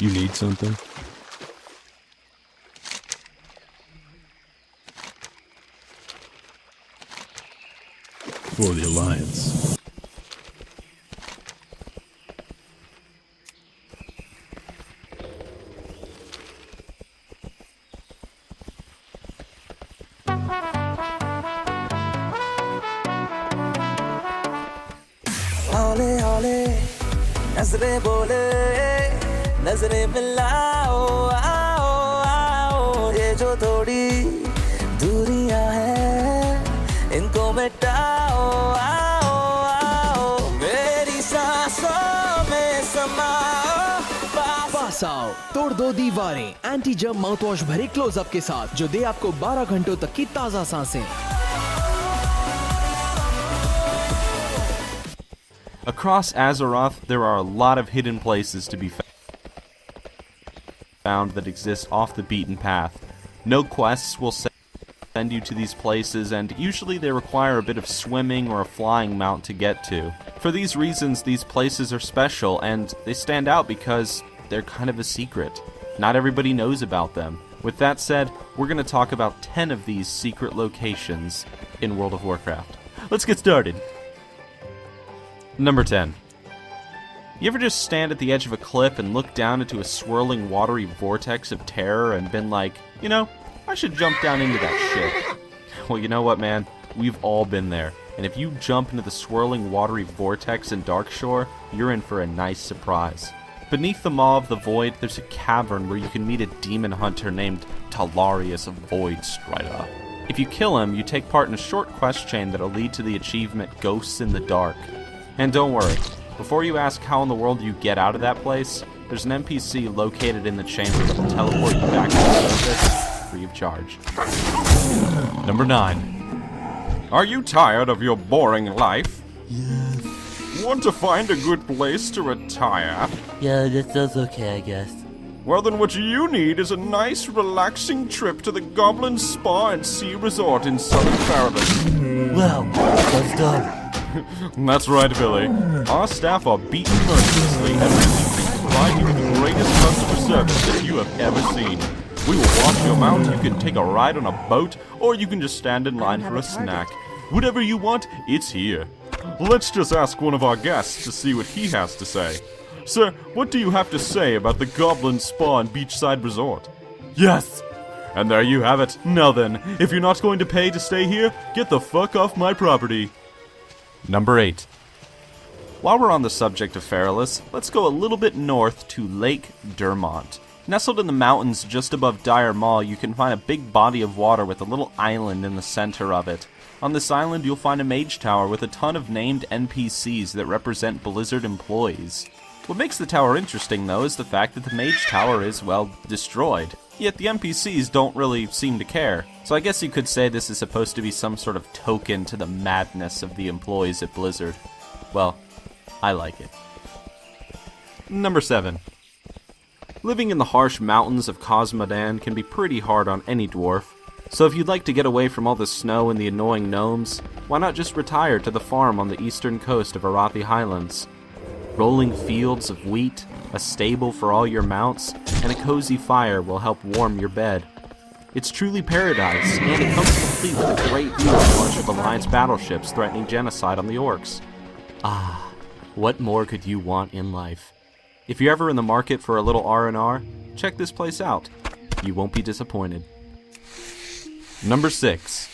You need something? For the Alliance. हौले हौले नजरें बोले नजरें मिलाओ आओ आओ ये जो थोड़ी दूरियां हैं इनको मिटाओ आओ आओ मेरी सांसों में समाओ पास आओ, तोड़ दो दीवारें एंटी जर्म माउथवॉश भरे क्लोजअप के साथ जो दे आपको 12 घंटों तक की ताजा सांसें। Across Azeroth, there are a lot of hidden places to be found that exist off the beaten path. No quests will send you to these places, and usually they require a bit of swimming or a flying mount to get to. For these reasons, these places are special, and they stand out because they're kind of a secret. Not everybody knows about them. With that said, we're going to talk about 10 of these secret locations in World of Warcraft. Let's get started! Number 10. You ever just stand at the edge of a cliff and look down into a swirling watery vortex of terror and been like, you know, I should jump down into that shit? Well, you know what, man? We've all been there. And if you jump into the swirling watery vortex in Darkshore, you're in for a nice surprise. Beneath the Maw of the Void, there's a cavern where you can meet a demon hunter named Talarius Void Strider. If you kill him, you take part in a short quest chain that'll lead to the achievement Ghosts in the Dark. And don't worry, before you ask how in the world you get out of that place, there's an NPC located in the chamber that will teleport you back to the surface, free of charge. Number 9. Are you tired of your boring life? Yes. Want to find a good place to retire? Yeah, that sounds okay, I guess. Well, then what you need is a nice, relaxing trip to the Goblin Spa and Sea Resort in Southern Paradise. Wow, that's done. That's right, Billy. Our staff are beaten mercilessly every week to provide you with the greatest customer service that you have ever seen. We will wash your mount, you can take a ride on a boat, or you can just stand in line for a snack. Whatever you want, it's here. Let's just ask one of our guests to see what he has to say. Sir, what do you have to say about the Goblin Spa and Beachside Resort? Yes! And there you have it. Now then, if you're not going to pay to stay here, get the fuck off my property. Number 8. While we're on the subject of Feralis, let's go a little bit north to Lake Dermont. Nestled in the mountains just above Dire Maw, you can find a big body of water with a little island in the center of it. On this island, you'll find a mage tower with a ton of named NPCs that represent Blizzard employees. What makes the tower interesting, though, is the fact that the mage tower is, well, destroyed. Yet the NPCs don't really seem to care. So I guess you could say this is supposed to be some sort of token to the madness of the employees at Blizzard. Well, I like it. Number 7. Living in the harsh mountains of Cosmodan can be pretty hard on any dwarf. So if you'd like to get away from all the snow and the annoying gnomes, why not just retire to the farm on the eastern coast of Arathi Highlands? Rolling fields of wheat, a stable for all your mounts, and a cozy fire will help warm your bed. It's truly paradise, and it comes complete with a great view of a bunch of Alliance battleships threatening genocide on the orcs. Ah, what more could you want in life? If you're ever in the market for a little R&R, check this place out. You won't be disappointed. Number 6.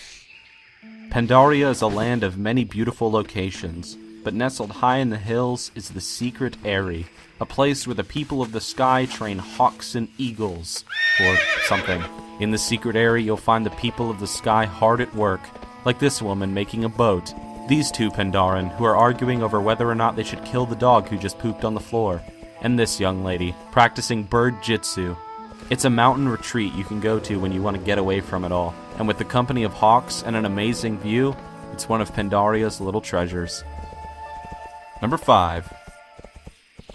Pandaria is a land of many beautiful locations, but nestled high in the hills is the Secret Eyrie, a place where the people of the sky train hawks and eagles, or something. In the Secret Eyrie, you'll find the people of the sky hard at work, like this woman making a boat, these two Pandaren who are arguing over whether or not they should kill the dog who just pooped on the floor, and this young lady practicing bird jitsu. It's a mountain retreat you can go to when you want to get away from it all, and with the company of hawks and an amazing view, it's one of Pandaria's little treasures. Number 5.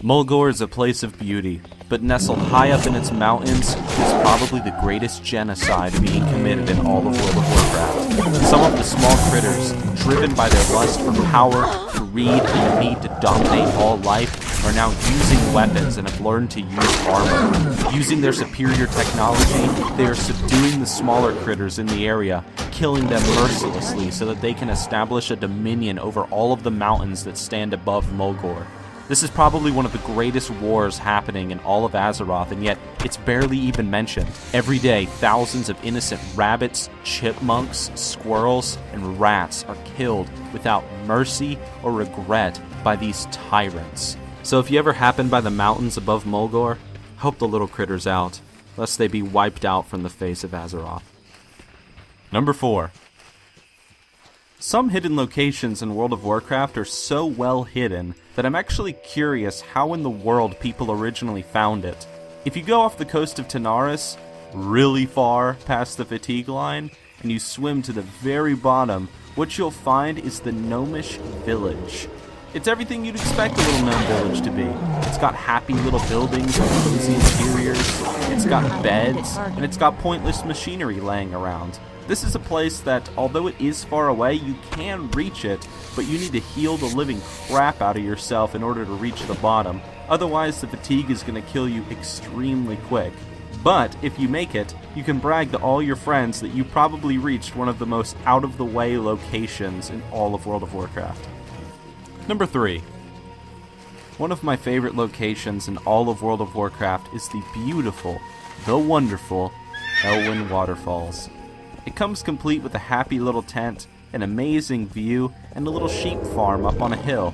Mulgore is a place of beauty, but nestled high up in its mountains is probably the greatest genocide being committed in all of World of Warcraft. Some of the small critters, driven by their lust for power, greed and the need to dominate all life are now using weapons and have learned to use armor. Using their superior technology, they are subduing the smaller critters in the area, killing them mercilessly so that they can establish a dominion over all of the mountains that stand above Mulgore. This is probably one of the greatest wars happening in all of Azeroth, and yet it's barely even mentioned. Every day, thousands of innocent rabbits, chipmunks, squirrels, and rats are killed without mercy or regret by these tyrants. So if you ever happen by the mountains above Mulgore, help the little critters out, lest they be wiped out from the face of Azeroth. Number 4. Some hidden locations in World of Warcraft are so well hidden that I'm actually curious how in the world people originally found it. If you go off the coast of Tanaris, really far past the fatigue line, and you swim to the very bottom, what you'll find is the Gnomish Village. It's everything you'd expect a little gnome village to be. It's got happy little buildings with cozy interiors, it's got beds, and it's got pointless machinery laying around. This is a place that, although it is far away, you can reach it, but you need to heal the living crap out of yourself in order to reach the bottom. Otherwise, the fatigue is going to kill you extremely quick. But if you make it, you can brag to all your friends that you probably reached one of the most out-of-the-way locations in all of World of Warcraft. Number 3. One of my favorite locations in all of World of Warcraft is the beautiful, the wonderful, Elwyn Waterfalls. It comes complete with a happy little tent, an amazing view, and a little sheep farm up on a hill.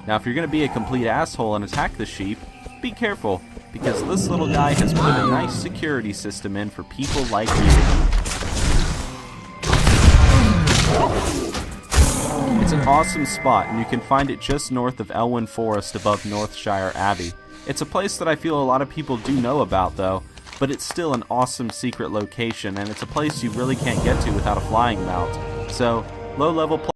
Now if you're going to be a complete asshole and attack the sheep, be careful, because this little guy has put a nice security system in for people like you. It's an awesome spot, and you can find it just north of Elwyn Forest above Northshire Abbey. It's a place that I feel a lot of people do know about though, but it's still an awesome secret location, and it's a place you really can't get to without a flying mount. So, low-level